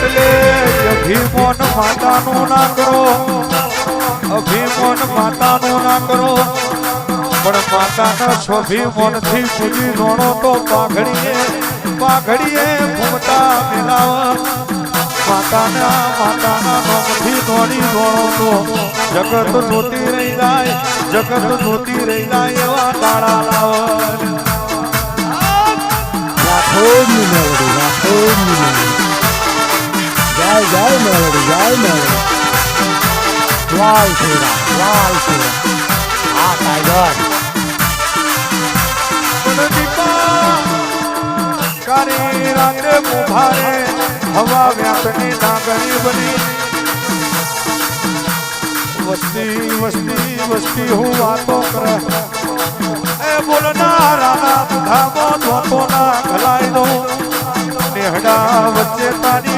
એટલે અભિમાન માતાનું ના કરો, અભિમાન માતાનું ના કરો, પણ માતાના સ્વાભિમાનથી પૂજી રોણો તો પાઘડીએ પાઘડીએ ઘૂમતા મિલાવ માતાના નામથી દોડી રોણો તો જગત જોતી રહી જાય, જગત જોતી રહી જાય એવા તાળા લાવ. રાખોડની મેલડી, રાખોડની મેલડી. જય જય મેલડી, જય મેલડી. લાલ છોરા, લાલ છોરા. આ ટાઈગર કારી રાત્રે મુભારે હવા વ્યાપની નાગરી બની વસ્તી વસ્તી વસ્તી હું વાતો કરે એ બોલનારા ધામો ધોતો ના ગલાઈ દો નેહડા વચ્ચે તારી